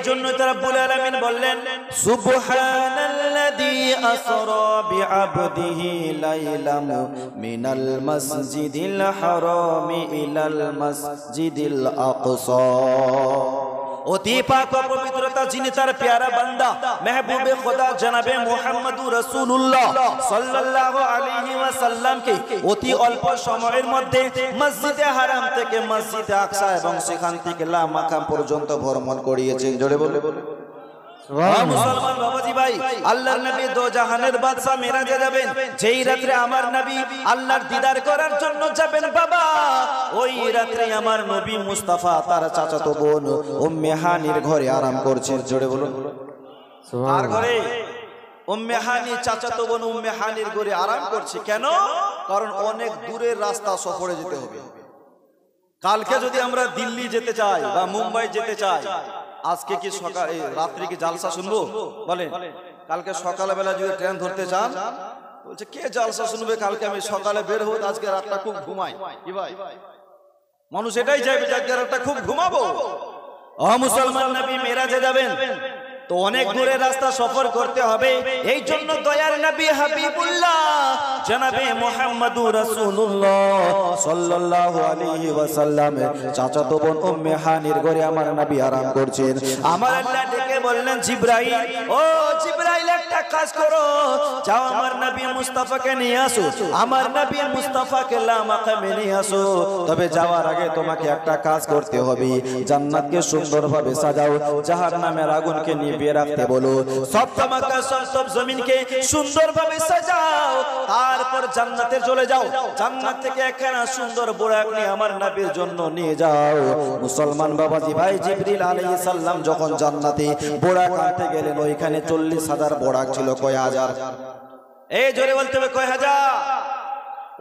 জন্য তারা রব্বুল আলামিন বললেন সুবহানাল্লাযী আসরা বিআবদিহি লাইলাম মিনাল মাসজিদিল হারামি ইলাল মাসজিদিল আকসা। অতি পাক ও পবিত্রতা যিনি তার প্যারা বান্দা মেহবুবে খোদা জনাবে মুহাম্মদুর রাসূলুল্লাহ সাল্লাল্লাহু আলাইহি ওয়াসাল্লামকে অতি অল্প সময়ের মধ্যে মসজিদে হারাম থেকে মসজিদে আকসা এবং সেখান থেকে লা মাকাম পর্যন্ত ভ্রমণ করিয়েছেন। জোরে বলে মুসলমান বাবাজি ভাই, আল্লাহর নবী দো জাহানের বাদশা মেরাজে যাবেন, যেই রাতে আমার নবী আল্লাহর দিদার করার জন্য যাবেন বাবা, ওই রাতে আমার নবী মুস্তাফা তার চাচাতো বোন উম্মে হানির ঘরে আরাম করছেন। জোরে বলুন আর ঘরে উম্মে হানি চাচাতো বোন উম্মে হানির ঘরে আরাম করছে। কেন? কারণ অনেক দূরের রাস্তা সফরে যেতে হবে। কালকে যদি আমরা দিল্লি যেতে চাই বা মুম্বাই যেতে চাই, আজকে কি সকাল রাত্রি কি জালসা শুনবো? বলেন কালকে সকালবেলা যদি ট্রেন ধরতে চান, বলছে কে জালসা শুনবে, কালকে আমি সকালে বের হবো, আজকে রাতটা খুব ঘুমাই। কি ভাই, মানুষ এটাই চাইবে যে আজকে রাতটা খুব ঘুমাবো। ও মুসলমান, নবী মেরাজে যাবেন তো অনেক দূরের রাস্তা সফর করতে হবে। এই জন্য দয়ার নবী হাবিবুল্লাহ জনাবে মুহাম্মদুর রাসূলুল্লাহ সাল্লাল্লাহু আলাইহি ওয়াসাল্লাম চাচাতো বোন উম্মে হানির ঘরে আমার নবী আরাম করছেন। আমার আল্লাহ ডেকে বললেন জিবরাইল, ও জিবরাইল একটা কাজ করো, যাও আমার নবী মুস্তাফাকে নিয়ে আসো, আমার নবী মুস্তাফাকে লা মাকামে নিয়ে আসো। তবে যাওয়ার আগে তোমাকে একটা কাজ করতে হবে, জান্নাতকে সুন্দরভাবে সাজাও, জাহান্নামের আগুনকে নিভিয়ে রাখতে বলো, সব তামাকা সব জমিনকে সুন্দরভাবে সাজাও, তারপর জান্নাতে চলে যাও, জান্নাত থেকে একখানা সুন্দর বোরাক নিয়ে আমার নবীর জন্য নিয়ে যাও। মুসলমান বাবাজি ভাই, জিবরিল আলাইহিস সালাম যখন জান্নাতে বোরাক আনতে গেলেন, ওইখানে 40,000 বোরাক ছিল। কয় হাজার? এই জোরে বলতে হবে, কয় হাজার?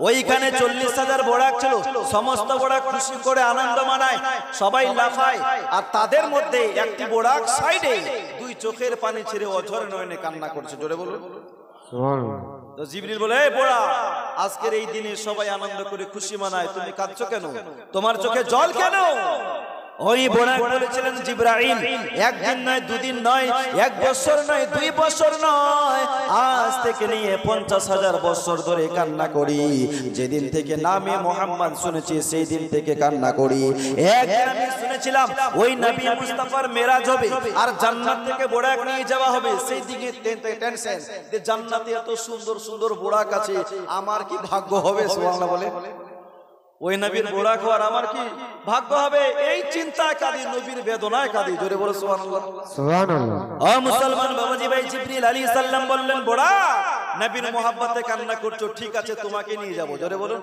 ওইখানে 40,000 বোরাক ছিল। সমস্ত বোরাক খুশি করে আনন্দ মানায়, সবাই লাফায়, আর তাদের মধ্যে একটি বোরাক সাইডে দুই চোখের পানি ছেড়ে অঝর নয়নে কান্না করছে। জোরে বলুন সুবহানাল্লাহ। তো জিবরিল বলে, এই বোরা, আজকের এই দিনে সবাই আনন্দ করে খুশি মানায়, তুমি কাঁদছো কেন? তোমার চোখে জল কেন? ওই বোরাক বলেছিলেন জিবরাইল, একদিন নয়, দুদিন নয়, 1 বছর নয়, 2 বছর নয়, আজ থেকে নিয়ে 50,000 বছর ধরে কান্না করি। যেদিন থেকে নামে মুহাম্মদ শুনেছি সেই দিন থেকে কান্না করি। একদিন আমি শুনেছিলাম ওই নবী মুস্তাফার মেরাজ হবে আর জান্নাত থেকে বোরাক নিয়ে যাওয়া হবে, সেই দিকে টেনশন যে জান্নাতে এত সুন্দর সুন্দর বোরাক আছে, আমার কি ভাগ্য হবে? সুবহানাল্লাহ বলে, ওই নবীর বোরাক হওয়ার আমার কি ভাগ্য হবে? এই চিন্তায় কাঁদি, নবীর বেদনায় কাঁদি। জোরে বলো সুবহানাল্লাহ সুবহানাল্লাহ। ও মুসলমান বাবাজি ভাই, জিবরিল আলাইহিস সালাম বললেন, বোরাক, নবীর মোহাব্বতে কান্না করছো, ঠিক আছে তোমাকে নিয়ে যাব। জোরে বলুন,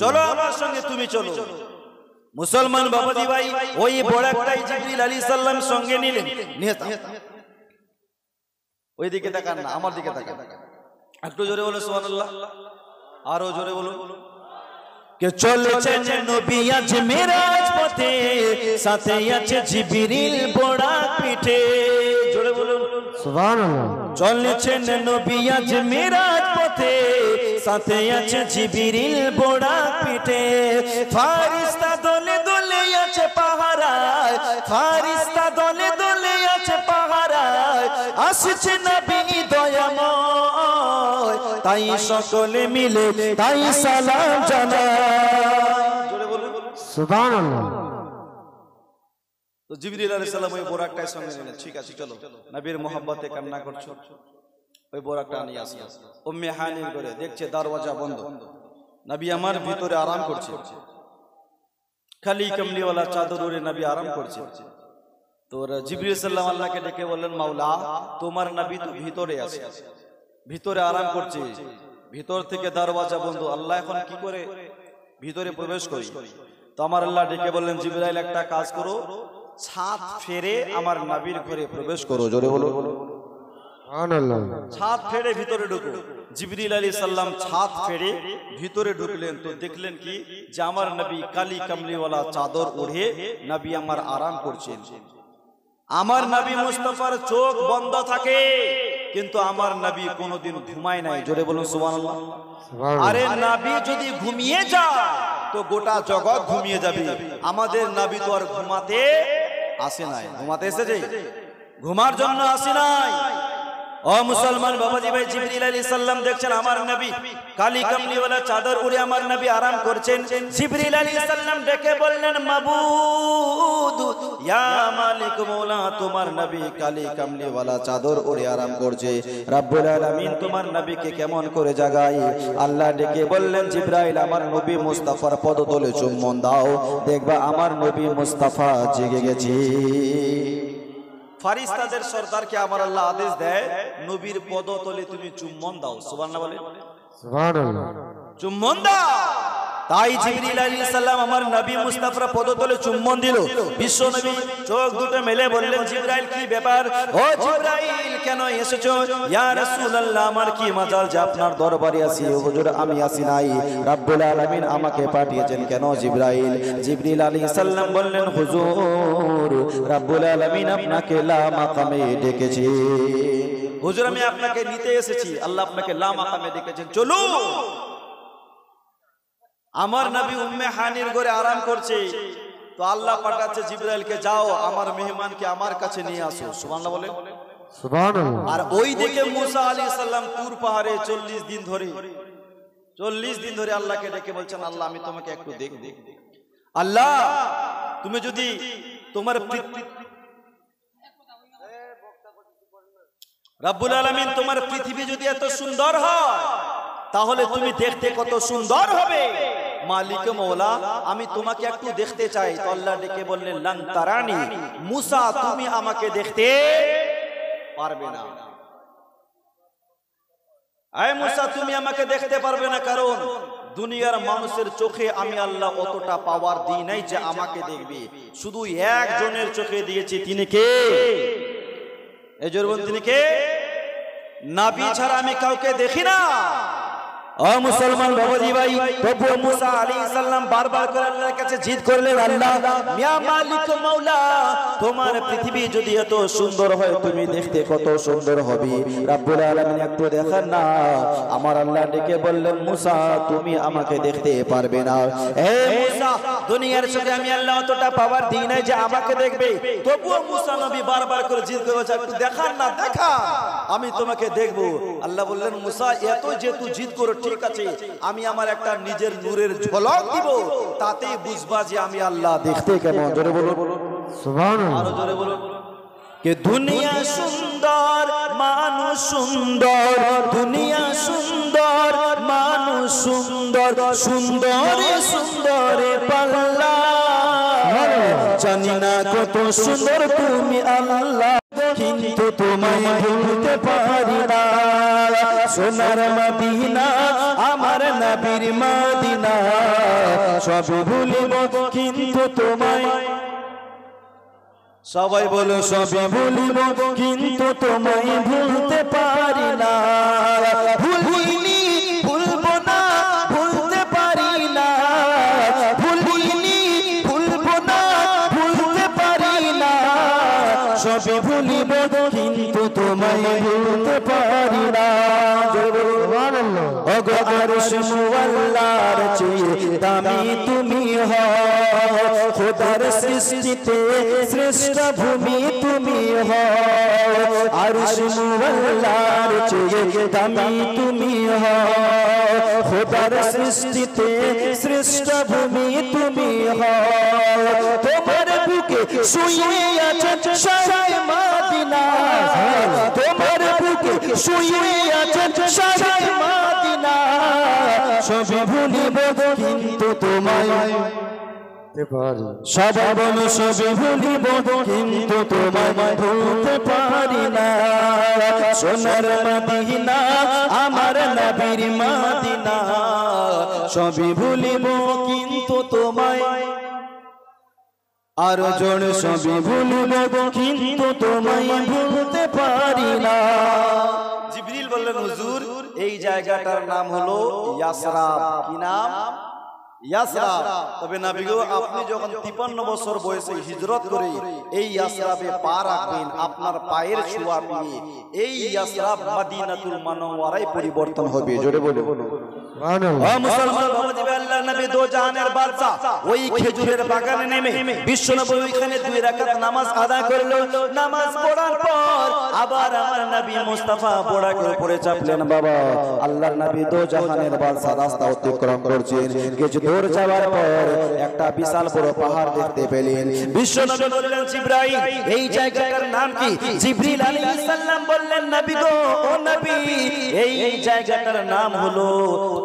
চলো আমার সঙ্গে, তুমি চলো। মুসলমান বাবাজি ভাই, ওই বোরাকটাই জিবরিল আলাইহিস সালাম সঙ্গে নিলেন। ওই দিকে তাকান না, আমার দিকে তাকান। একটু জোরে বলো সুবহানাল্লাহ, আরো জোরে বলুন। কে চলেছেন নবী আজ মেরাজ পথে, সাথে আছে জিবরিল বোরাক পিঠে। জোরে বলুন সুবহানাল্লাহ। চলেছেন নবী আজ মেরাজ পথে, সাথে আছে জিবরিল বোরাক পিঠে। ফারিস্তা দলে দলে আছে পাহারায়, ফারিস্তা দলে দলে আছে পাহারায়, আসছে নবী দয়াময়, তাই সকলে মিলে তাই সালাম জানায়। জোরে বলুন সুবহানাল্লাহ। তো জিবরিল আলাইহিস সালাম ওই বোরাকটার সঙ্গে নিলেন। ঠিক আছে চলো, নবীর মোহাব্বতে কান্না করছো, ওই বোরাকটা নিয়ে আসি। উম্মে হানির ঘরে দেখছে দরওয়াজা বন্ধ, নবী আমার ভিতরে আরাম করছে, খালি কমলিওয়ালা চাদর উড়ে নবী আরাম করছে। তো জিবরিল সাল্লাম আল্লাহকে ডেকে বললেন, মাওলা, তোমার নবী তো ভিতরে আছে, ভিতরে আরাম করছে, ভিতর থেকে দরওয়াজা বন্ধ, আল্লাহ এখন কি করে ভিতরে প্রবেশ করি? তো আমার আল্লাহ ডেকে বললেন, জিবরাইল একটা কাজ করো, ছাদ ফেরে আমার নবীর ঘরে প্রবেশ করো। জোরে বলো সুবহানাল্লাহ। ছাদ ফেরে ভিতরে ঢুকো। জিবরিল আলাইহিস সালাম ছাদ ফেরে ভিতরে ঢুকলেন, তো দেখলেন কি যে আমার নবী কালি কামলিওয়ালা চাদর ওড়ে নবী আমার আরাম করছেন। আমার নবী মুস্তাফার চোখ বন্ধ থাকে, কিন্তু আমার নবী কোনোদিন ঘুমায় নাই। জোরে বলুন সুবহানাল্লাহ। আরে নবী যদি ঘুমিয়ে যায় তো গোটা জগৎ ঘুমিয়ে যাবে, আমাদের নবী তো আর ঘুমাতে আসে নাই, ঘুমাতে এসেছে, ঘুমার জন্য আসে নাই। ও মুসলমান বাবাজি ভাই, জিবরিল আলাইহিস সালাম দেখছেন আমার নবী কালি কামলিওয়ালা চাদর উড়ে আমার নবী আরাম করছেন। জিবরিল আলাইহিস সালাম ডেকে বললেন, মাবুদ ইয়া মালিক মওলা, তোমার নবী কালি কামলিওয়ালা চাদর উড়ে আরাম করছে, রব্বুল আলামিন তোমার নবীকে কেমন করে জাগাই? আল্লাহ ডেকে বললেন, জিবরাইল আমার নবী মুস্তাফার পদতলে চুম্বন দাও, দেখবা আমার নবী মুস্তাফা জেগে গেছে। ফারিস্তাদের সরদারকে আমার আল্লাহ আদেশ দেয়, নবীর পদতলে তুমি চুম্বন দাও। সুবহানাল্লাহ বলে, সুবহানাল্লাহ, চুম্বন দাও। তাই জিবরিল আলাইহিস সালাম আমার নবী মুস্তাফার পদতলে চুম্বন দিল। বিশ্ব নবী চোখ দুটো মেলে বললেন, জিবরাইল কি ব্যাপার? ও জিবরাইল কেন এসেছো? ইয়া রাসূলুল্লাহ আমার কি মাজাল যে আপনার দরবারে আসি? হুজুর আমি আসি নাই, রব্বুল আলামিন আমাকে পাঠিয়েছেন। কেন জিবরাইল? জিবরিল আলাইহিস সালাম বললেন, হুজুর রব্বুল আলামিন আপনাকে লা মাকামে ডেকেছে। হুজুর আমি আপনাকে নিতে এসেছি, আল্লাহ আপনাকে লা মাকামে ডেকেছেন, চলুন। আমার নবী উম্মে হানির ঘরে আরাম করছে, তো আল্লাহ পাঠাচ্ছে জিবরাইলকে, যাও আমার মেহমানকে আমার কাছে নিয়ে আসো। সুবহানাল্লাহ বলে, সুবহানাল্লাহ। আর ওই দিকে মুসা আলাইহিস সালাম তুর পাহাড়ে 40 দিন ধরে আল্লাহকে ডেকে বলছেন, আল্লাহ আমি তোমাকে একটু দেখব। আল্লাহ তুমি যদি তোমার রব্বুল আলামিন তোমার পৃথিবী যদি এত সুন্দর হয়, তাহলে তুমি দেখতে কত সুন্দর হবে। মালিক মওলা আমি তোমাকে একটু দেখতে চাই। তো আল্লাহ ডেকে বললেন, লান তারানি, মুসা তুমি আমাকে দেখতে পারবে না। আয় মুসা তুমি আমাকে দেখতে পারবে না, কারণ দুনিয়ার মানুষের চোখে আমি আল্লাহ অতটা পাওয়ার দিই নাই যে আমাকে দেখবে। শুধু একজনের চোখে দিয়েছি, তিনি কে? এই জোরবন তিনি কে? নবী ছাড়া আমি কাউকে দেখি না। ও মুসলমান বাবাজি ভাই, তবু মুসা আলাইহিস সালাম বারবার করে আল্লাহর কাছে জিদ করলেন, আল্লাহ ইয়া মালিক মাওলা তোমার পৃথিবী যদি এত সুন্দর হয়, তুমি দেখতে কত সুন্দর হবে, রব্বুল আলামিন একটু দেখান না। আমার আল্লাহ ডেকে বললেন, মুসা তুমি আমাকে দেখতে পারবে না। হে মুসা দুনিয়ার চোখে আমি আল্লাহ অতটা পাওয়ার দিই নাই যে আমাকে দেখবে। তবুও মুসা নবী বারবার করে জিদ করেছে, একটু দেখান না, দেখা আমি তোমাকে দেখব। আল্লাহ বললেন, মুসা এত যেহেতু জিদ করো, ঠিক আছে আমি আমার একটা নিজের নূরের ঝলক দিব, তাতেই বুঝবা যে আমি আল্লাহ দেখতে কেমন। জোরে বলুন সুবহানাল্লাহ, আরো জোরে বলুন। কে দুনিয়া সুন্দর মানুষ সুন্দর, দুনিয়া সুন্দর মানুষ সুন্দর, সুন্দরে সুন্দরে পাল্লা, জানি না কত সুন্দর তুমি আল্লাহ, কিন্তু তোমায় ভুলতে পারি না। সোনার মদিনা আমার নবীর মদিনা, সব ভুলিব কিন্তু তোমায়, সবাই বলো সবই ভুলিব কিন্তু তোমায় ভুলতে পারি না। ভুলিনি ভুলবো না, ভুলতে পারি না, ভুলিনি ভুলবো না, ভুলতে পারি না, সবই ভুলিব কিন্তু তোমায় ভুলতে পারি না। ওগো আরশ মুআল্লার চেয়ে দামি তুমি হও, খোদার সৃষ্টিতে শ্রেষ্ঠ ভূমি তুমি হও, আরশ মুআল্লার চেয়ে দামি তুমি হও, খোদার সৃষ্টিতে শ্রেষ্ঠ ভূমি তুমি হও। তোমার বুকে শুয়ে আছে শাহে মদিনা, তোমার বুকে শুয়ে আছে শাহে মদিনা, সবই ভুলিব কিন্তু তোমায়, সবাই বলো সবই ভুলিব কিন্তু তোমায় ভুলতে পারি না। সোনার মদিনা আমার নবীর মদিনা, সবই ভুলিব কিন্তু তোমায়, আরো জোরে সবই ভুলিব কিন্তু তোমায় ভুলতে পারি না। জিবরিল বললেন, হুজুর এই জায়গাটার নাম হলো ইয়াসরাব। কি নাম? ইয়াসরাব। তবে নবী গো আপনি যখন 53 বছর বয়সে হিজরত করে এই ইয়াসরাবে পা রাখবেন, আপনার পায়ের ছোঁয়া পেয়ে এই ইয়াসরাব মদিনাতুল মুনাওয়ারায় পরিবর্তন হবে। জোরে বলো সুবহানাল্লাহ। ও মুসলমান বাবাজি, আল্লাহ আল্লাহর নবী দো জাহানের বাদশা ওই খেজুরের বাগানে নেমে বিশ্বনবী ওইখানে 2 রাকাত নামাজ আদা করলো। নামাজ পড়ার পর আবার আমার নবী মুস্তাফা বোড়াকে উপরে চাপলেন। বাবা আল্লাহর নবী দো জাহানের বাদশা রাস্তা অতিক্রম করছেন। কিছু দূর যাওয়ার পর একটা বিশাল বড় পাহাড় দেখতে পেলেন। বিশ্বনবী বললেন জিবরাইল এই জায়গাটার নাম কি? জিবরিল আলাইহিস সালাম বললেন নবী গো ও নবী এই জায়গাটার নাম হলো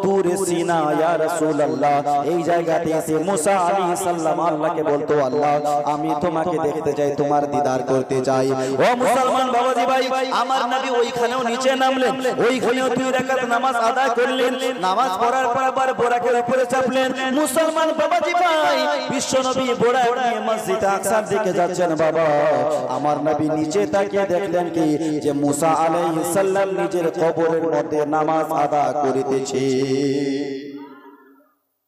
তুরে সিনা ইয়া রাসূলুল্লাহ। এই জায়গাতে এসে মুসা আলাইহিস সালাম আল্লাহকে বলতো আল্লাহ আমি তোমাকে দেখতে চাই, তোমার দিদার করতে চাই। ও মুসলমান বাবাজি ভাই আমার নবী ওইখানেও নিচে নামলেন, ওইখানেও 2 রাকাত নামাজ আদায় করলেন। নামাজ পড়ার পর আবার বোরাকের উপরে চাপলেন। মুসলমান বাবাজি ভাই বিশ্বনবী বোরা নিয়ে মসজিদ আকসার দিকে যাচ্ছেন। বাবা আমার নবী নিচে তাকিয়ে দেখলেন কি যে মুসা আলাইহিস সালাম নিজের কবরের মধ্যে নামাজ আদা করিতেছে।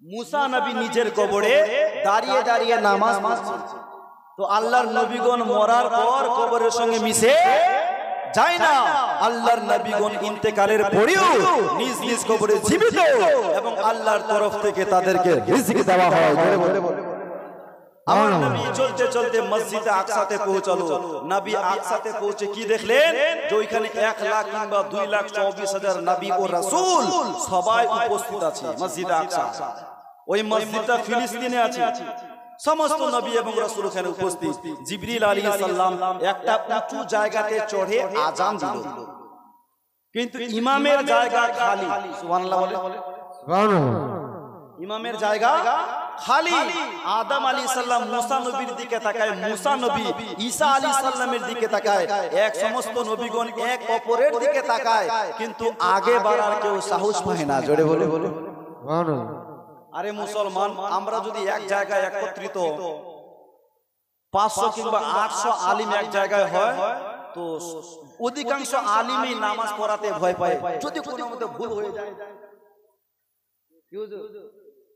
মুসা নবী নিজের কবরে দাঁড়িয়ে দাঁড়িয়ে নামাজ পড়ছে। তো আল্লাহর নবীগণ মরার পর কবরের সঙ্গে মিশে যায় না। আল্লাহর নবীগণ ইন্তেকালের পরেও নিজ নিজ কবরে জীবিত এবং আল্লাহর তরফ থেকে তাদেরকে রিজিক দেওয়া হয়। আমার নবী চলতে চলতে মসজিদে আকসাতে পৌঁছালো। নবী আকসাতে পৌঁছে কি দেখলেন যে ওইখানে 1 লাখ কিংবা 2,24,000 নবী ও রাসূল সবাই উপস্থিত আছে মসজিদে আকসা। ওই মসজিদটা ফিলিস্তিনে আছে। সমস্ত নবী এবং রাসূল ওখানে উপস্থিত। জিবরিল আলাইহিস সালাম একটা উঁচু জায়গাতে চড়ে আযান দিল, কিন্তু ইমামের জায়গা খালি। সুবহানাল্লাহ বলে ইমামের জায়গা খালি। আদম আলাইহিস সালাম মুসা নবীর দিকে তাকায়, মুসা নবী ঈসা আলাইহিস সালামের দিকে তাকায়, এক সমস্ত নবীগণ এক অপরের দিকে তাকায়, কিন্তু আগে বাড়ার কেউ সাহস পায় না। জোরে বলে বলে আরে মুসলমান আমরা যদি এক জায়গায় একত্রিত 500 কিংবা 800 আলিম এক জায়গায় হয় তো অধিকাংশ আলিমই নামাজ পড়াতে ভয় পায়। যদি কোনো মতে ভুল হয়ে যায়,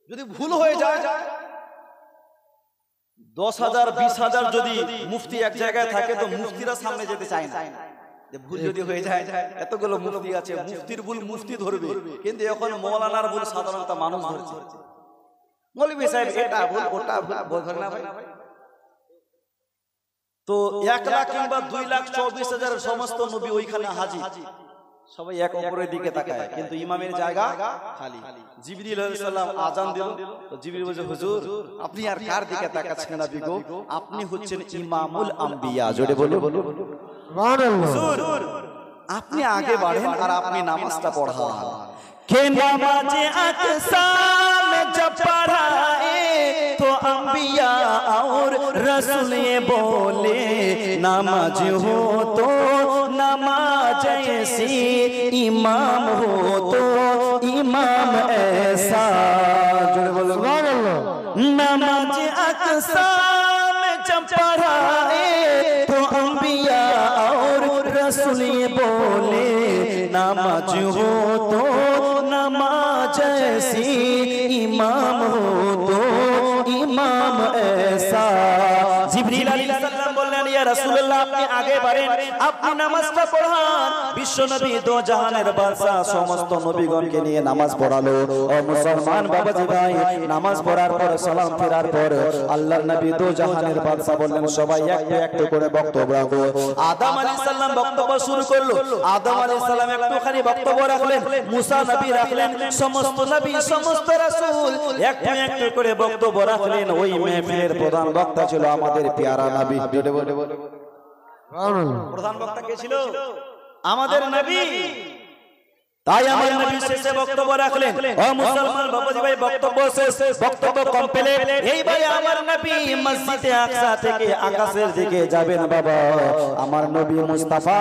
যদি ভুল হয়ে যায় 10,000 20,000 যদি মুফতি এক জায়গায় থাকে তো মুফতিরা সামনে যেতে চায় না। যে ভুল যদি হয়ে যায়, এতগুলো মুফতি আছে, মুফতির ভুল মুফতি ধরবে, কিন্তু এখন মৌলানার ভুল সাধারণত মানুষ ধরছে। মৌলভী সাহেব এটা ভুল ওটা ভুল ধরে না ভাই। তো 1 লাখ কিংবা 2,24,000 সমস্ত নবী ওইখানে হাজির, সবাই এক অপরের দিকে তাকায়, কিন্তু ইমামের জায়গা খালি। জিবরিল আলাইহিস সালাম আযান দিল। তো জিবরিল বলে হুজুর আপনি আর কার দিকে তাকাচ্ছেন নবী গো? আপনি হচ্ছেন ইমামুল আম্বিয়া। জোরে বলে হুজুর আপনি আগে বাড়েন আর আপনি নামাজটা পড়ান। কে নামাজে আকসা में जब पढ़ाए तो अंबिया और रसूल ये बोले नमाज हो तो नमाज ऐसी, इमाम हो तो इमाम ऐसा। नमाज अक्सा में जब पढ़ाए तो अंबिया और रसूल ये बोले नमाज हो तो नमाज ऐसी, इमाम हो तो इमाम ऐसा। जिब्रील আলাইহিস সালাম বললেন ইয়া রাসূলুল্লাহ আপনি আগে বাড়েন, আপনি নামাজটা পড়ান। বিশ্বনবী দো জাহানের বাদশা সমস্ত নবীগণকে নিয়ে নামাজ পড়ালো। ও মুসলমান বাবাজি ভাই নামাজ পড়ার পর সালাম ফেরার পর আল্লাহর নবী দো জাহানের বাদশা বললেন সবাই একটু একটু করে বক্তব্য রাখো। আদম আলাইহিস সালাম বক্তব্য শুরু করলো। আদম আলাইহিস সালাম একটুখানি বক্তব্য রাখলেন, মুসা নবী রাখলেন, সমস্ত নবী সমস্ত রাসূল একটু একটু করে বক্তব্য রাখলেন। ওই মেহফিলের প্রধান বক্তা ছিল আমাদের প্যারা নবী। প্রধান বক্তা কে ছিল? আমাদের নবী। তাই আমার নবী শেষে বক্তব্য রাখলেন। ও মুসলমান বাবাজি ভাই বক্তব্য শেষ, বক্তব্য কমপ্লিট। এইবারে আমার নবী মসজিদে আকসা থেকে আকাশের দিকে যাবেন। বাবা আমার নবী মুস্তাফা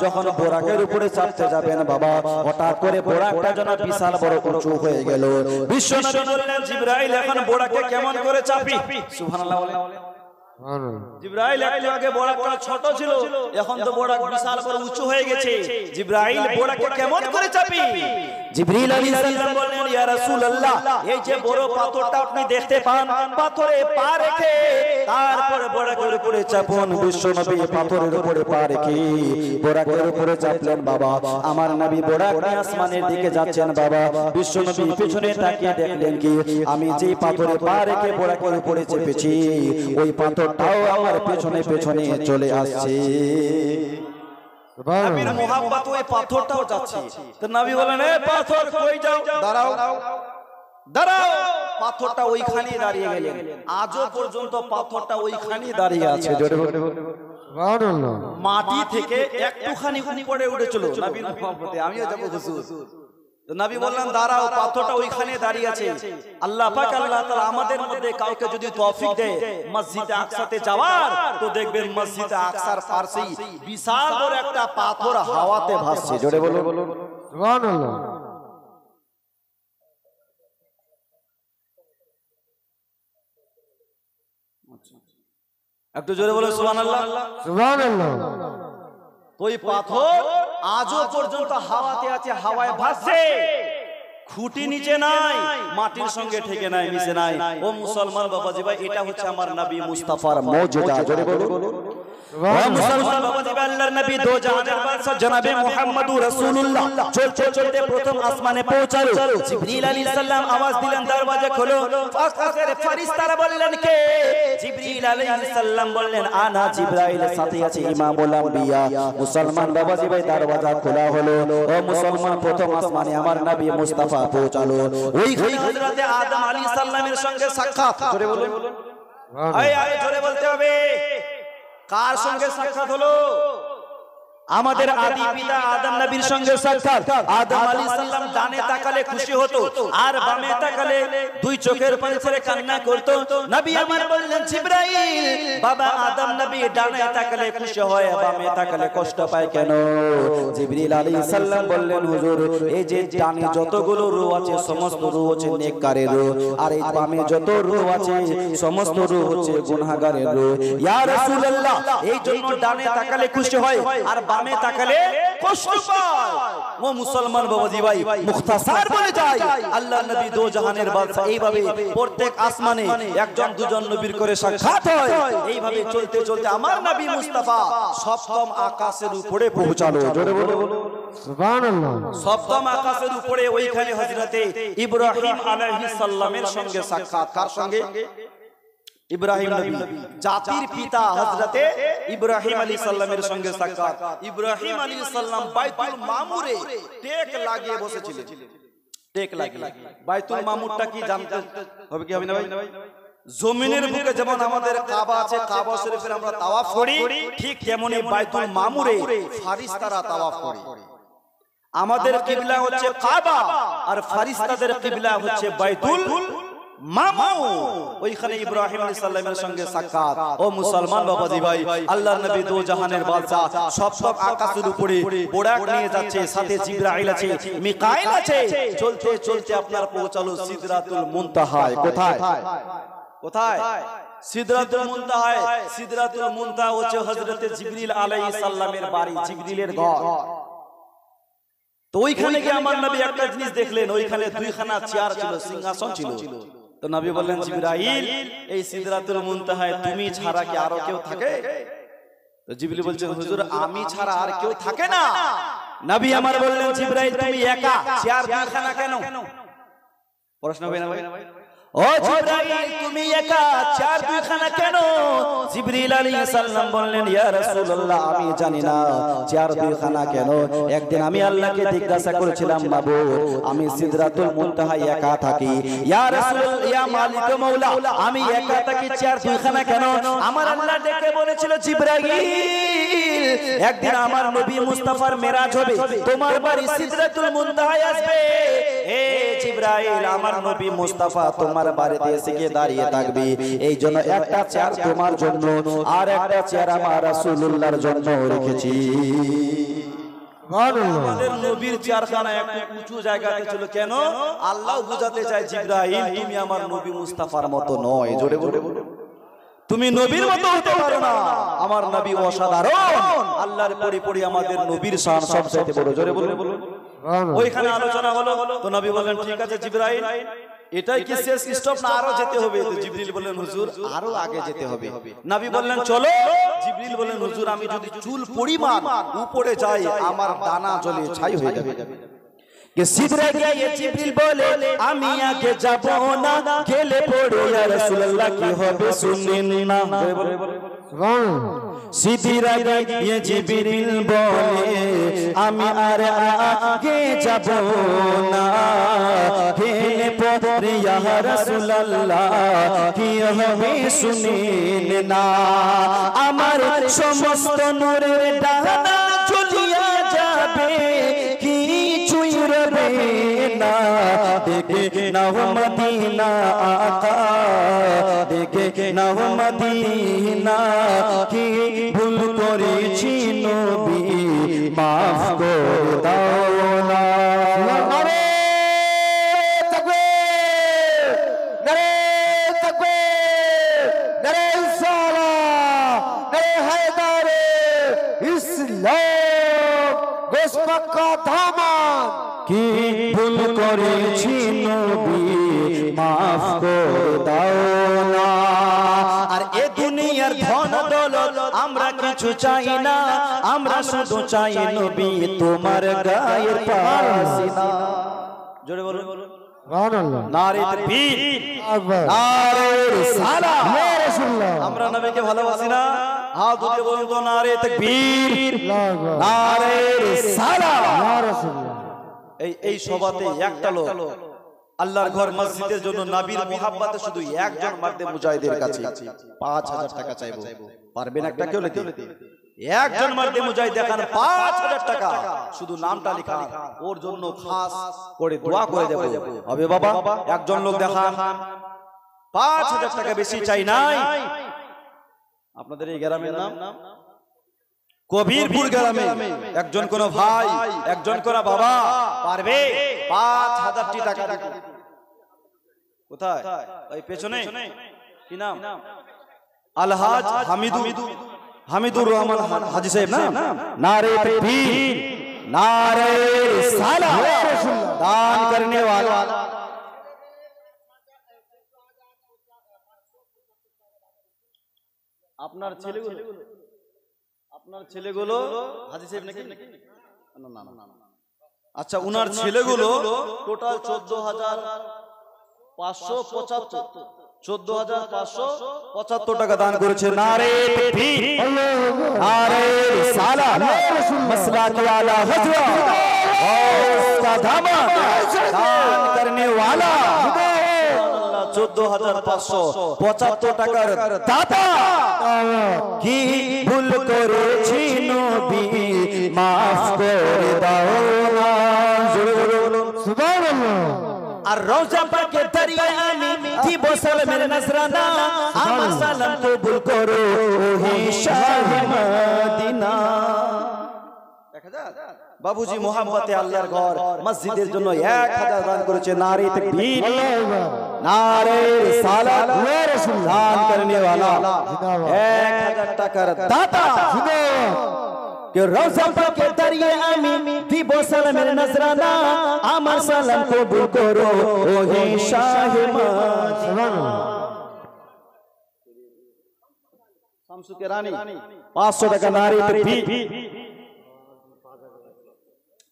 যখন বোরাকের উপরে চাপতে যাবেন বাবা হঠাৎ করে বোরাকটা যেন বিশাল বড় উঁচু হয়ে গেল। বিশ্বনবী বললেন জিবরাইল এখন বোরাকে কেমন করে চাপি? সুবহানাল্লাহ বলেন। জিবরাইল একটু আগে বোরাকটা ছোট ছিল, এখন তো বোরাক বিশাল বড় উঁচু হয়ে গেছে। জিবরাইল বোরাককে কেমন করে চাপি? জিবরিল আলাইহিস সালাম বললেন, ইয়া রাসূলুল্লাহ, এই যে বড় পাথরটা আপনি দেখতে পান, পাথরে পা রেখে তারপরে বোরাকের উপরে চাপুন। বিশ্বনবী পাথরের উপরে পা রেখে বোরাকের উপরে চাপলেন। বাবা আমার নবী বোরাক নিয়ে আসমানের দিকে যাচ্ছেন। বাবা বিশ্বনবী পিছনে তাকিয়ে দেখলেন কি, আমি যে পাথরে পা রেখে বোরাকের উপরে চেপেছি, ওই পাথরটাও আমার পেছনে পেছনে চলে আসছে। নবীর মোহাব্বত ওই পাথরটাও যাচ্ছে। তো নবী বলেন, এ পাথর কই যাও, দাঁড়াও দাঁড়াও। পাথরটা ওইখানেই দাঁড়িয়ে গেলেন। আজও পর্যন্ত পাথরটা ওইখানেই দাঁড়িয়ে আছে। মাটি থেকে একটুখানি উপরে উঠেছিল নবীর মোহাব্বতে। আমিও যাবো হুজুর। তো নবী বললেন, দাঁড়াও, পাথরটা ওইখানে দাঁড়িয়ে আছে। আল্লাহ পাক আল্লাহ তাআলা আমাদের মধ্যে কাউকে যদি তৌফিক দেয় মসজিদে আকসাতে যাওয়ার, তো দেখবেন মসজিদে আকসার পাশেই বিশাল বড় একটা পাথর হাওয়াতে ভাসছে। জোরে বলুন সুবহানাল্লাহ। একটু জোরে বলুন সুবহানাল্লাহ সুবহানাল্লাহ। ওই পাথর আজও পর্যন্ত হাওয়াতে আছে, হাওয়ায় ভাসছে। খুঁটি নিচে নাই, মাটির সঙ্গে ঠেকে নাই, মিশে নাই। ও মুসলমান বাবাজি ভাই, এটা হচ্ছে আমার নবী মুস্তাফার মুজিজা। জোরে বলুন ও মুসলমান বাবাজি ভাই, আল্লাহর নবী দো জাহানের বাদশা জনাবে মুহাম্মদুর রাসূলুল্লাহ চলতে চলতে প্রথম আসমানে পৌঁছালো। জিবরিল আলাইহিস সালাম আওয়াজ দিলেন, দরওয়াজা খোলো। আকাশের ফেরেশতারা বললেন, কে? জিবরিল আলাইহিস সালাম বললেন, আনা জিবরাইল, সাথে আছে ইমামুল আম্বিয়া। মুসলমান বাবাজি ভাই, দরওয়াজা খোলা হলো। ও মুসলমান, প্রথম আসমানে আমার নবী মুস্তাফা পৌঁছালো। ওইখানে হযরত আদম আলাইহিস সালামের সঙ্গে সাক্ষাৎ। জোরে বলুন আরে জোরে বলতে হবে। কার সঙ্গে সাক্ষাৎ হলো? আমাদের আদি পিতা আদম নবীর সঙ্গে সাক্ষাৎ। আদম আলাইহিস সালাম ডানে তাকালে খুশি হতো, আর বামে তাকালে দুই চোখের পানি ছেড়ে কান্না করত। নবী আমার বললেন, জিবরাইল, বাবা আদম নবী ডানে তাকালে খুশি হয়, বামে তাকালে কষ্ট পায় কেন? জিবরিল আলাইহিস সালাম বললেন, হুজুর, এই যে ডানে যতগুলো রূহ আছে সমস্ত রূহ হচ্ছে নেককারের রূহ, আর এই বামে যত রূহ আছে সমস্ত রূহ হচ্ছে গুনাহগারের রূহ। ইয়া রাসূলুল্লাহ, এই জন্য ডানে তাকালে খুশি হয় আর বামে তাকালে কষ্ট পায়। ও মুসলমান বাবাজি ভাই, মুখতাসার বলে যায় আল্লাহর নবী দো জাহানের বাদশা। এইভাবে প্রত্যেক আসমানে একজন দুজন নবীর করে সাক্ষাৎ হয়। এইভাবে চলতে চলতে আমার নবী মুস্তাফা সপ্তম আকাশের উপরে পৌঁছালো। জোরে বলো সুবহানাল্লাহ। সপ্তম আকাশের উপরে ওইখানে হযরতে ইব্রাহিম আলাইহিস সালামের সঙ্গে সাক্ষাৎ। কার সঙ্গে? ইব্রাহিম নবী, জাতির পিতা হযরতে ইব্রাহিম আলাইহিস সালামের সঙ্গে সাক্ষাৎ। ইব্রাহিম আলাইহিস সালাম বাইতুল মামুরে টেক লাগিয়ে বসেছিলেন। টেক লাগিয়ে। বাইতুল মামুরটা কি জানতে হবে কি হবে না ভাই? জমিনের বুকে যেমন আমাদের কাবা আছে, কাবা শরীফের আমরা তাওয়াফ করি, ঠিক তেমনি বাইতুল মামুরে ফারিস্তারা তাওয়াফ করে। আমাদের কিবলা হচ্ছে কাবা, আর ফারিস্তাদের কিবলা হচ্ছে বাইতুল মামুর। ওইখানে ইব্রাহিম আলাইহিস সালামের সঙ্গে সাক্ষাৎ। ও মুসলমান বাবাজি ভাই, আল্লাহর নবী দো জাহানের বাদশা সপ্তম আকাশের উপরে বোরাক নিয়ে যাচ্ছে, সাথে জিবরাইল আছে, মিকাইল আছে। চলতে চলতে আপনার পৌঁছালো সিদরাতুল মুনতাহায়। কোথায়? কোথায়? সিদরাতুল মুনতাহায়। সিদরাতুল মুনতাহা হচ্ছে হযরতে জিবরিল আলাইহিস সালামের বাড়ি, জিবরিলের ঘর। তো ওইখানে গিয়ে আমার নবী একটা জিনিস দেখলেন, ওইখানে দুইখানা চেয়ার ছিল, সিংহাসন ছিল। তো নবী বললেন, জিবরাইল, এই সিদরাতুল মুনতাহায় তুমি ছাড়া কি আরো কেউ থাকে? তো জিবরিল বলছেন, হুজুর, আমি ছাড়া আর কেউ থাকে না। নবী আমার বললেন, জিবরাইল, তুমি একা, চেয়ার দুইখানা কেন? প্রশ্ন হবে না ভাই? ও জিবরাইল, তুমি একা, চেয়ার দুইখানা কেন? জিবরিল আলাইহিস সালাম বললেন, ইয়া রাসূলুল্লাহ, আমি জানি না চেয়ার দুইখানা কেন। একদিন আমি আল্লাহকে জিজ্ঞাসা করেছিলাম, মাবুদ, আমি সিদরাতুল মুনতাহায় একা থাকি, ইয়া রাসূলুল্লাহ, ইয়া মালিক মাওলা, আমি একা থাকি, চেয়ার দুইখানা কেন? আমার আল্লাহ ডেকে বলেছিল, জিবরাইল, একদিন আমার নবী মুস্তাফার মেরাজ হবে, তোমার বাড়ি সিদরাতুল মুনতাহায় আসবে। হে জিবরাইল, আমার নবী মুস্তাফা তোমার বাড়িতে এসে গিয়ে দাঁড়িয়ে থাকবে। এই জন্য একটা চেয়ার তোমার জন্য আর একটা চেয়ার আমার রাসূলুল্লাহর জন্য রেখেছি। আমাদের নবীর চেয়ারখানা একটু উঁচু জায়গাতে ছিল কেন? আল্লাহ বুঝাতে চায়, জিবরাইল, তুমি আমার নবী মুস্তাফার মতো নয়। জোরে বলে তুমি নবীর মতো হতে পারো না, আমার নবী অসাধারণ। আল্লাহর পরিপরি আমাদের নবীর শান সবচেয়ে বড়। জোরে বলুন। ওইখানে আলোচনা হলো, তো নবী বললেন ঠিক আছে জিবরাইল, এটাই কি শেষ স্টপ না আরো যেতে হবে? তো জিবরিল বললেন হুজুর আরো আগে যেতে হবে। নবী বললেন চলো। জিবরিল বললেন হুজুর আমি যদি চুল পরিমাণ উপরে যাই আমার দানা জলে ছাই হয়ে যাবে। कि सिदरे गए जिब्रील बोले आमी आगे जाबो ना, खेले पड़े या रसूल अल्लाह की होबे सुनेन ना। सिदरा गए ये जिब्रील बोले आमी आरे आगे जाबो ना, खेले पड़े या रसूल अल्लाह की होबे सुनेन ना। আমার সমস্ত নূরের ডানা ঝুলিয়া যাবে, देखे ना हो मदीना आका, देखे ना हो मदीना की भूल करेছি নবী माफ कर दाओ ना। नारे तकबीर, नारे तकबीर, नारे रिसालात, नारे हैदरे इस्लाम, गोस्पक का दामन কি ভুল করেছি নবী মাফ করে দাও না। আর এ দুনিয়ার ধন দৌলত আমরা কিছু চাই না, আমরা শুধু চাই নবী তোমার গায়ের পাসিনা। জোরে বলুন সুবহানাল্লাহ। নারে তাকবীর, নারে রিসালাত, ইয়া রাসূলুল্লাহ। আমরা নবীকে ভালোবাসি না? হাত তুলে বলুন তো নারে তাকবীর, নারে রিসালাত, ইয়া রাসূলুল্লাহ। এই সভাতে একটা লোক আল্লাহর ঘর মসজিদের জন্য নবীর মুহাব্বতে শুধু একজন মারদে মুজাহিদের কাছে 5000 টাকা চাইবো, পারবেন একটা কেউ লিখতে? একজন মারদে মুজাহিদ দেখান 5000 টাকা, শুধু নামটা লেখা, ওর জন্য খাস করে দোয়া করে দেব। হবে বাবা? একজন লোক দেখান 5000 টাকা, বেশি চাই নাই। আপনাদের এই গ্রামের নাম কবিরপুর গ্রামে একজন কোন ভাই, একজন কোন বাবা পারবে 5000 টাকা দিতে? কোথায়? ওই পেছনে কি নাম? আলহাজ হামিদুর রহমান হাজী সাহেব না? নারে তাকবীর, নারে রিসালাত, দান करने वाला। আপনার ছেলেগুলো হাজী সাহেব নাকি? না, আচ্ছা উনার ছেলেগুলো টোটাল 14575 14575 টাকা দান করেছে। নারে তাকবীর, নারে রিসালাত, মাসলা কি আলা হজরা ওস্তাদ দামান দান करने वाला 14575 টাকার দাতা। কি ভুল করেছি নবী মাফ করে দাও না। সুবহানাল্লাহ। আর রওজা পাকে দরিয়া আমি দিব সালামের নজরানা, আমার সালাম কবুল করো হে শাহ মদিনা। বাবুজি মোহাম্মতে আল্লাহর ঘর মসজিদের জন্য 1000 দান করেছে। নারে তাকবীর, নারে রিসালাত, ইয়া রাসূলুল্লাহ। দান करने वाला 1000 টাকার দাতা। কে রওজা পাকে দরিয়া আমি দিব সালামের নজরানা, আমার সালাম কবুল করো ও হে শাহ মদিনা। শামসুকে রানী 500 টাকা। নারে তাকবীর।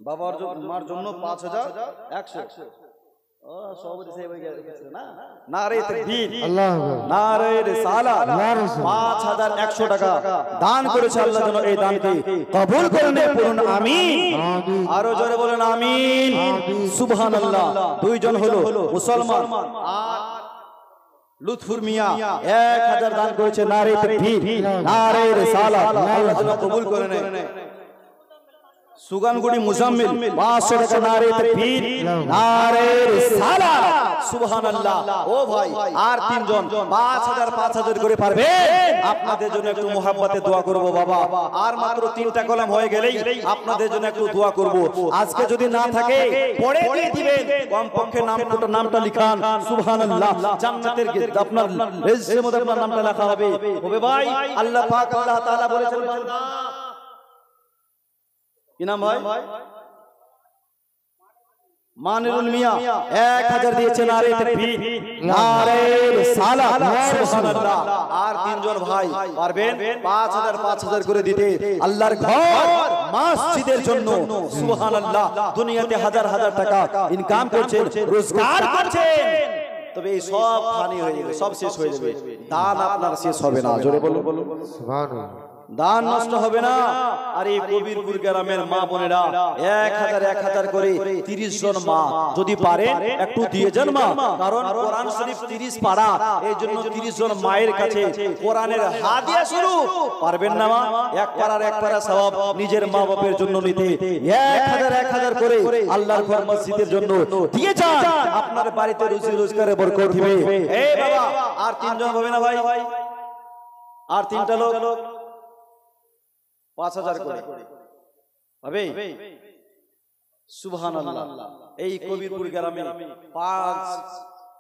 বাবার মার জন্য 5100। ও সভাপতি সাহেব হয়ে গেছে না? নারে তাকবীর, আল্লাহু আকবার, নারে রিসালাত, 5100 টাকা দান করেছে আল্লাহ যেন এই দানকে কবুল করে নেয়। পড়ুন আমিন। আরো জোরে বলেন আমিন। সুবহানাল্লাহ। দুইজন হলো মুসলমান। আর লুৎফুর মিয়া 1000 দান করেছে। নারে তাকবীর, নারে রিসালাত, আল্লাহ যেন কবুল করে নেয়। সুগানগুড়ি মুজাম্মিল 500 টাকা নারে তাকবীর নারে রিসালাত সুবহানাল্লাহ। ও ভাই আর তিনজন 5000 5000 করে পারবে। আপনাদের জন্য একটু মোহাব্বতে দোয়া করব বাবা। আর মাত্র 3টা কলম হয়ে গেলেই আপনাদের জন্য একটু দোয়া করব। আজকে যদি না থাকে পরে দিয়ে দিবেন, কমপক্ষে নামটা লিখান সুবহানাল্লাহ। জান্নাতের আপনার রেজিস্ট্রির মধ্যে আপনার নামটা লেখা হবে ভাই। আল্লাহ পাক আল্লাহ তাআলা বলেছেন বান্দা কি নাম ভাই? মানিরুল মিয়া 1000 দিয়েছেন নারে তাকবীর নারে রিসালাত সুবহানাল্লাহ। আর তিনজন ভাই পারবেন 5000 5000 করে দিতে আল্লাহর ঘর মসজিদের জন্য সুবহানাল্লাহ। দুনিয়াতে হাজার হাজার টাকা ইনকাম করছেন, রোজগার করছেন, তবে এই সব ফানি হয়ে যাবে, সব শেষ হয়ে যাবে। দান আপনার শেষ হবে না, জোরে বলুন সুবহানাল্লাহ। দান নষ্ট হবে না। আর এই কবিরপুর গ্রামের মা বোনেরা 1000 করে 30 জন মা যদি পারেন একটু দিয়ে যান মা, কারণ কোরআন শরীফ 30 পারা, এই জন্য 30 জন মায়ের কাছে কোরআনের হাদিয়া শুরু। পারবেন না মা? এক পারা সওয়াব নিজের মা বাপের জন্য নিতে 1000 করে আল্লাহর ঘর মসজিদের জন্য দিয়ে যান, আপনার বাড়িতে রুজি রোজগারে বরকত হবে। এই বাবা আর তিনজন হবে না ভাই? আর তিনটা লোক 5000 করে হবে সুবহানাল্লাহ। এই কবিরপুর গ্রামে 5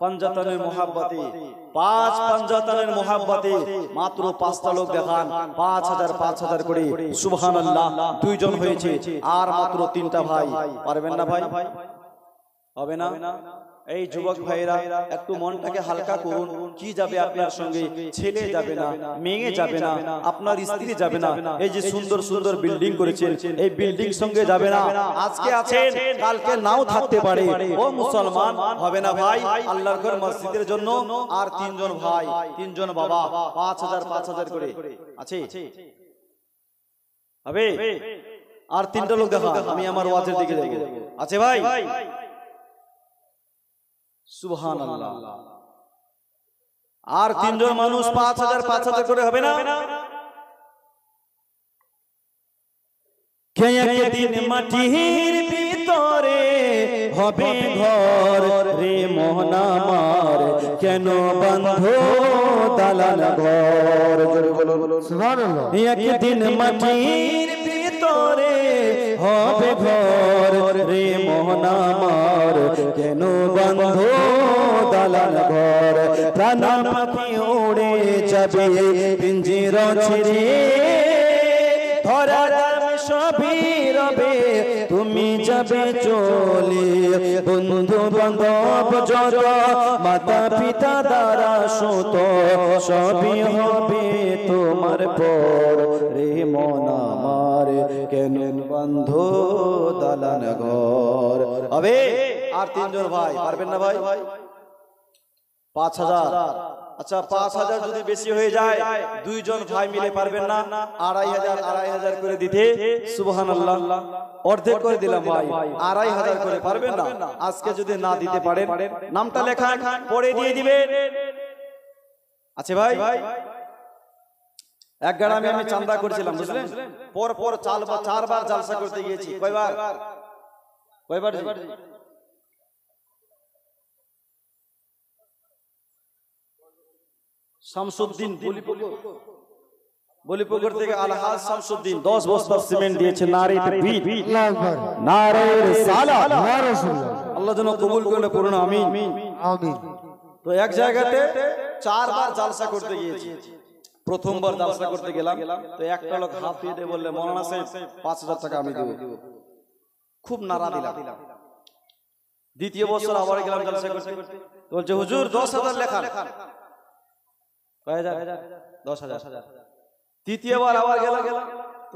পাঞ্জাতনের মোহাব্বতে মাত্র 5টা লোক দেখান 5000 করে সুবহানাল্লাহ। 2 জন হয়েছে আর মাত্র 3টা ভাই। পারবেন না ভাই? হবে না? এই যুবক ভাইরা একটু মনটাকে হালকা করুন। কি যাবে আপনার সঙ্গে? ছেলে যাবে না, মেয়ে যাবে না, আপনার স্ত্রী যাবে না। এই যে সুন্দর সুন্দর বিল্ডিং করেছেন, এই বিল্ডিং সঙ্গে যাবে না। আজকে আছেন, কালকে নাও থাকতে পারে। ও মুসলমান, হবে না ভাই? আল্লাহর ঘর মসজিদের জন্য আর 3 জন ভাই, 3 জন বাবা 5000 করে আছে হবে। আর 3টা লোক দেখা, আমি আমার ওয়াজের দিকে যাব। আছে ভাই? সুবহানাল্লাহ। আর 3 জন মানুষ 5000 করে হবে না? কে একদিন মাটির ভিতরে হবে ঘর রে মোহন আমার, কেন বাঁধো দালান ঘর? সুবহানাল্লাহ। একদিন মাটির ভিতরে হবে ঘর রে মোহন আমার, কেন বাঁধো দালান ঘর? প্রাণ পাখি উড়ে যাবে পিঞ্জিরা ছেড়ে, ধরা সবই রবে তুমি যাবে চলে। বন্ধু বান্ধব যত মাতা পিতা দ্বারা সুত, সবই হবে তোমার পর রে মন আমার, কেন বন্ধু দালান ঘর হবে। আর 3 জন ভাই পারবেন না ভাই? 5000। আচ্ছা 5000 যদি বেশি হয়ে যায়, 2 জন ভাই মিলে পারবেন না 2500 করে দিতে? সুবহানাল্লাহ। অর্ধেক করে দিলাম ভাই, 2500 করে। পারবেন না? আজকে যদি না দিতে পারেন নামটা লেখান, পরে দিয়ে দিবেন। আচ্ছা ভাই, এক গ্রামে আমি চাঁদা করেছিলাম, বুঝলেন? পর 4বার জালসা করতে গিয়েছি। কয়বার? শামসুদ্দিন বলিপুকুর থেকে আলহাজ শামসুদ্দিন 10 বস্তা সিমেন্ট দিয়েছে। নারে তাকবীর নারে রিসালাত ইয়া রাসূলুল্লাহ। আল্লাহ যেন কবুল করে পড়ুন আমিন আমিন। তো এক জায়গাতে 4বার জালসা করতে গিয়েছি। প্রথমবার জালসা করতে গেলাম তো একটা লোক হাত দিয়ে বললে, মাওলানা সাহেব 5000 টাকা আমি দেব। খুব নারা দিলাম। দ্বিতীয় বছর আবার গেলাম জালসা করতে, বলছে হুজুর 10000 লেখান। 10,000। তৃতীয়বার আবার গেলাম,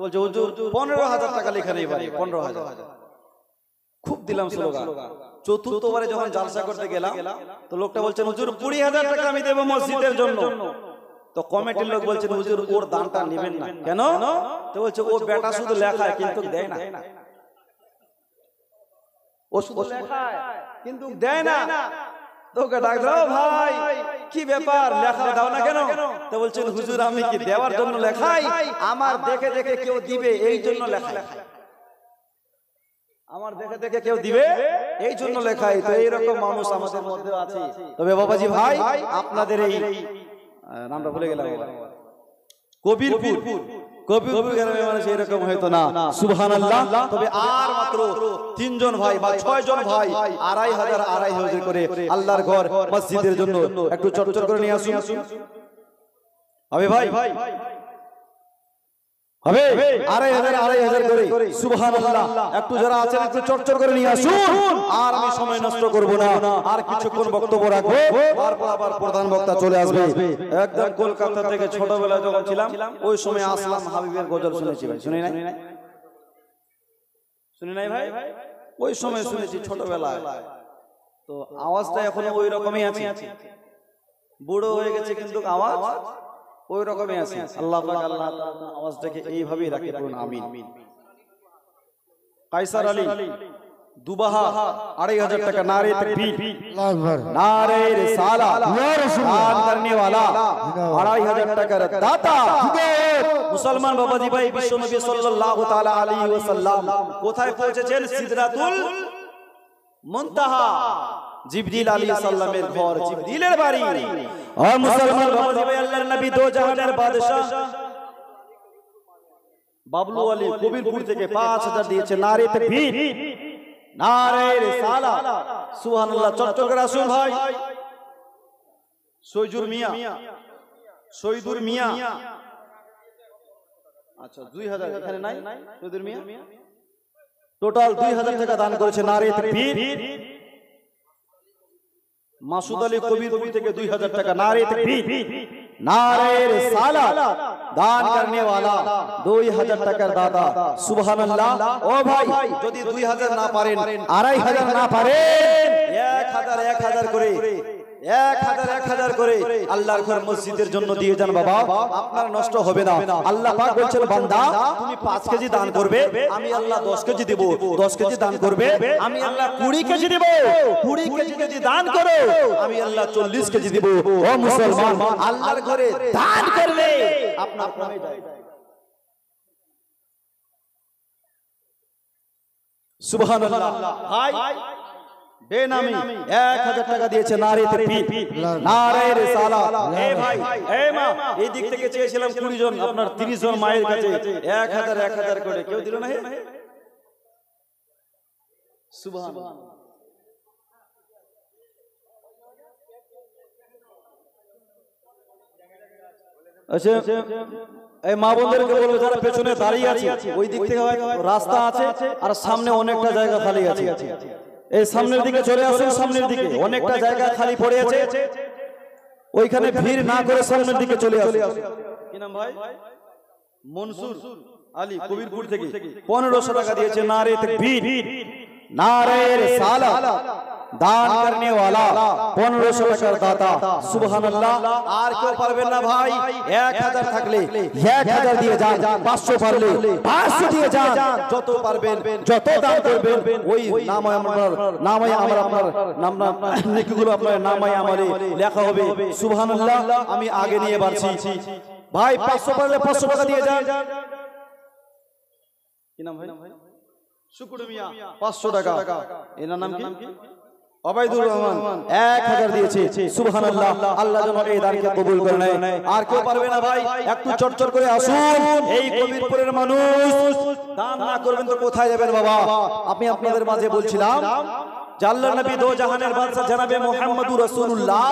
বলছে হুজুর 15000 টাকা লেখা নেই ভাই, 15000। খুব দিলাম স্লোগান। চতুর্থবারে যখন জালসা করতে গেলাম তো লোকটা বলছেন হুজুর 20000 টাকা আমি দেব মসজিদের জন্য। তো কমিটির লোক বলছেন হুজুর ওর দানটা নেবেন না। কেন? তো বলছে ও বেটা শুধু লেখায় কিন্তু দেয় না। ও শুধু লেখায় কিন্তু দেয় না। তোকে ডাকলো, ভাই কি ব্যাপার, লেখা দাও না কেন? তো বলছেন হুজুর আমি কি দেওয়ার জন্য লেখাই, আমার দেখে দেখে কেউ দিবে এই জন্য লেখাই। আমার দেখে দেখে কেউ দিবে এই জন্য লেখাই। তো এইরকম মানুষ আমাদের মধ্যে আছে। তবে বাবাজি ভাই আপনাদের এই নামটা ভুলে গেলাম, কবিরপুর গ্রামে মানুষ এরকম হয়তো না। সুবহানাল্লাহ। তবে আর মাত্র 3 জন ভাই বা 6 জন ভাই 2500 করে আল্লাহর ঘর মসজিদের জন্য একটু চটচট করে নিয়ে আসুন। হবে ভাই, হবে 2500 করে। সুবহানাল্লাহ। একটু যারা আছেন একটু চটচট করে নিয়ে আসুন। আর আমি সময় নষ্ট করব না, আর কিছুক্ষণ বক্তব্য রাখবো, তারপর আবার প্রধান বক্তা চলে আসবে। একদম কলকাতা থেকে ছোটবেলায় যখন ছিলাম ওই সময় আসলাম হাবিবের গজল শুনেছি ভাই। শুনি নাই ভাই? ওই সময় শুনেছি ছোটবেলায়। তো আওয়াজটা এখনো ওই রকমই আছে, বুড়ো হয়ে গেছে কিন্তু আওয়াজ ওই রকমই আছে। আল্লাহ পাক আল্লাহ তাআলা আওয়াজটাকে এইভাবেই রাখে। পড়ুন আমিন। কায়সার আলী দুবাহা 2500 টাকা। নারে তাকবীর, আল্লাহু আকবার, নারে রিসালাত, ইয়া রাসূলুল্লাহ, দান करने वाला 2500 টাকার দাতা মুসলমান বাবাজি ভাই বিশ্ব নবী সাল্লাল্লাহু তাআলা আলাইহি ওয়াসাল্লাম কোথায় পৌঁছেছেন? সিদরাতুল মুনতাহা, জিবরিল আলাইহিস সালামের ঘর, জিবরিলের বাড়ি। আর মুসলমান বাবাজি ভাই আল্লাহর নবী দো জাহানের বাদশা বাবলু আলী কবিরপুর থেকে 5000 দিয়েছে। নারে তাকবীর, নারে রিসালাত, সুবহানাল্লাহ। চটচট করে আসুন ভাই। সৈজুর মিয়া, আচ্ছা 2000 এখানে নাই। সৈজুর মিয়া টোটাল 2000 টাকা দান করেছে। নারে তাকবীর। মাসুদ আলী কবিরপুর থেকে 2000 টাকা। নারে তাকবীর, নারে রিসালাত, দান करने वाला 2000 টাকার দাতা। সুবহানাল্লাহ। ও ভাই যদি 2000 না পারেন, 2500 না পারেন, 1000 করে 1000 করে আল্লাহর ঘর মসজিদের জন্য দিয়ে যান বাবা, আপনার নষ্ট হবে না। আল্লাহ পাক বলছেন বান্দা তুমি 5 কেজি দান করবে, আমি আল্লাহ 10 কেজি দেব। 10 কেজি দান করবে, আমি আল্লাহ 20 কেজি দেব। 20 কেজি যদি দান করো, আমি আল্লাহ 40 কেজি দেব। ও মুসলমান, আল্লাহর ঘরে দান করলে আপনার কমে যায়। সুবহানাল্লাহ। ভাই বেনামি 1000 টাকা দিয়েছে। নারে তাকবীর, নারে রিসালাত। এই ভাই, এই মা, এই দিক থেকে চেয়েছিলাম 20 জন, আপনার 30 জন মায়ের কাছে 1000 করে কেউ দিল না। সুবহানাল্লাহ। আচ্ছা এই মা বোনদেরকে বলবো যারা পেছনে দাঁড়িয়ে আছে, ওই দিক থেকে রাস্তা আছে আর সামনে অনেকটা জায়গা খালি আছে। এই সামনের দিকে চলে আসুন। সামনের দিকে অনেকটা জায়গা খালি পড়ে আছে, ওইখানে ভিড় না করে সামনের দিকে চলে আসুন। কি নাম ভাই? মনসুর আলী কবিরপুর থেকে 1500 টাকা দিয়েছে। নারে তাকবীর, নারে রিসালাত, দান करने वाला 1500 টাকার দাতা। সুবহানাল্লাহ। আর কেউ পারবেন না ভাই? 1000 থাকলে 1000 দিয়ে যান, 500 পারলে 500 দিয়ে যান, যত পারবেন যত দান করবেন ওই নামায় আপনার নাম নেকিগুলো আপনার নামায় আমলে লেখা হবে। সুবহানাল্লাহ। আমি আগে নিয়ে বাড়ছি ভাই। 500 পারলে 500 টাকা দিয়ে যান। কি নাম ভাই? শুকুর মিয়া 500 টাকা। এনার নাম কি? ওবাইদুর রহমান 1000 দিয়েছে। সুবহানাল্লাহ। আল্লাহ যেন এই দানকে কবুল করে নেয়। আর কেউ পারবে না ভাই? একটু চটচট করে আসুন। এই কবিরপুরের মানুষ দান না করবেন তো কোথায় যাবেন বাবা? আমি আপনাদের মাঝে বলছিলাম যে আল্লাহর নবী দো জাহানের বাদশা জনাবে মুহাম্মদুর রাসূলুল্লাহ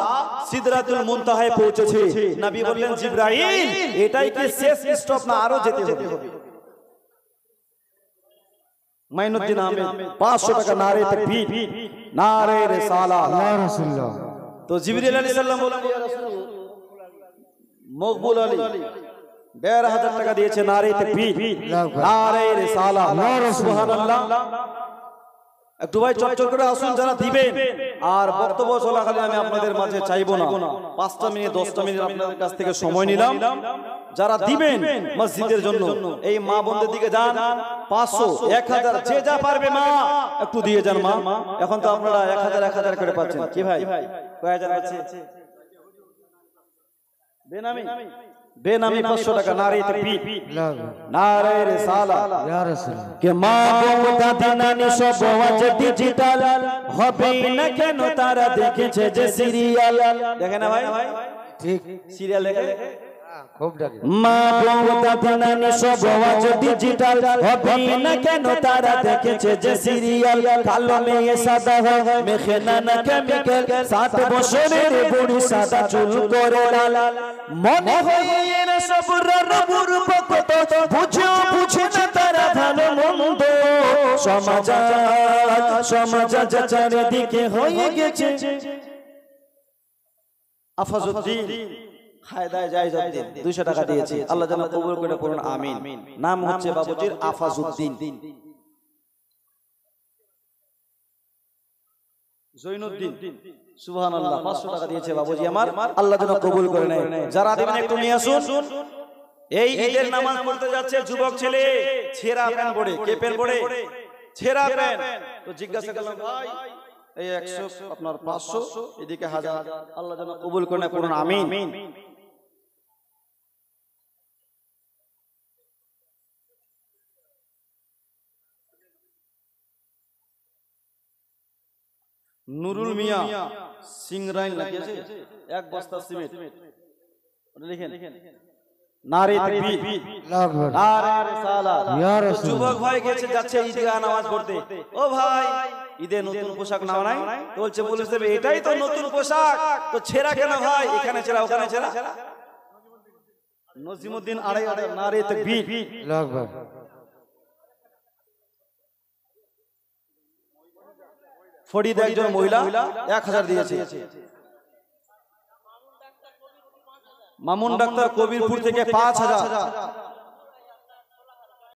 সিদরাতুল মুনতাহায় পৌঁছেছে। নবী বললেন জিবরাইল এটাই কি শেষ স্টপ না আরো যেতে হবে? মাইনুদ্দিন আহমেদ 500 টাকা। নারে তাকবীর, নারে রিসালাত, ইয়া রাসূলুল্লাহ। তো জিবরিল আলাইহিস সালাম বললেন ইয়া রাসূলুল্লাহ। মকবুল আলী 12000 টাকা দিয়েছে। নারে তাকবীর, নারে রিসালাত, ইয়া রাসূলুল্লাহ। সুবহানাল্লাহ। একটু ভাই চটচট করে আসুন যারা দিবেন। আর বক্তব্য চলাকালীন আমি আপনাদের মাঝে চাইবো না 5টা মিনিট 10টা মিনিট আপনাদের কাছ থেকে সময় নিলাম। যারা দিবেন মসজিদের জন্য এই মা বোনদের দিকে যান। 500 1000 যে যা পারবে মা একটু দিয়ে যান মা। এখন তো আপনারা 1000 করে পাচ্ছেন। কি ভাই কয় হাজার আছে? বেনামি বেনামি 500 টাকা নারে তাকবীর নারে রিসালাত ইয়া রাসূল কে মা বাবা দাদা নানি সব আজ ডিজিটাল হবে না কেন তারা দেখেছে যে সিরিয়াল দেখে না ভাই ঠিক সিরিয়াল দেখে খুব ডাকে মা বাবা দাদা নানি সব আজ ডিজিটাল হবে না কেন তারা দেখেছে যে সিরিয়াল কালো মেয়ে সাদা হয় মেখেনা না কেমিক্যাল 7 বছরের বুড়ি সাদা চুল করে লাল মনে হয় এরা সব রবুর পকত বুঝে না তারা ভালো মন্দ সমাজ চারিদিকে হয়ে গেছে আফাজউদ্দিন খায়দায় জায়েজউদ্দিন 200 টাকা দিয়েছে আল্লাহ যেন কবুল করে পড়ুন আমিন নাম হচ্ছে বাবুজির আফাজউদ্দিন জৈনুদ্দিন সুবহানাল্লাহ 500 টাকা দিয়েছে বাবুজি আমার আল্লাহ যেন কবুল করে নেয় যারা দিবেন একটু নিয়ে আসুন এই ঈদের নামাজ পড়তে যাচ্ছে যুবক ছেলে ছেঁড়া প্যান্ট পরে কেপের পরে ছেঁড়া প্যান্ট তো জিজ্ঞাসা করলাম ভাই এই 100 আপনার 500 এদিকে 1000 আল্লাহ যেন কবুল করে নেয় পড়ুন আমিন নুরুল মিয়া সিংরাইন লাগিয়েছে এক বস্তা সিমেন্ট ওটা লিখেন নারে তাকবীর আল্লাহু আকবার নারে রিসালাত ইয়া রাসূল যুবক ভাই গেছে যাচ্ছে ঈদগাহ নামাজ পড়তে ও ভাই ঈদে নতুন পোশাক নাও নাই তো বলছে বলেছে এটাই তো নতুন পোশাক তো ছেঁড়া কেন ভাই এখানে ছেঁড়া ওখানে ছেঁড়া নজিমউদ্দিন আড়াই নারে তাকবীর আল্লাহু আকবার ফরিদ একজন মহিলা 1000 দিয়েছে মামুন ডাক্তার কবিরপুর থেকে 5000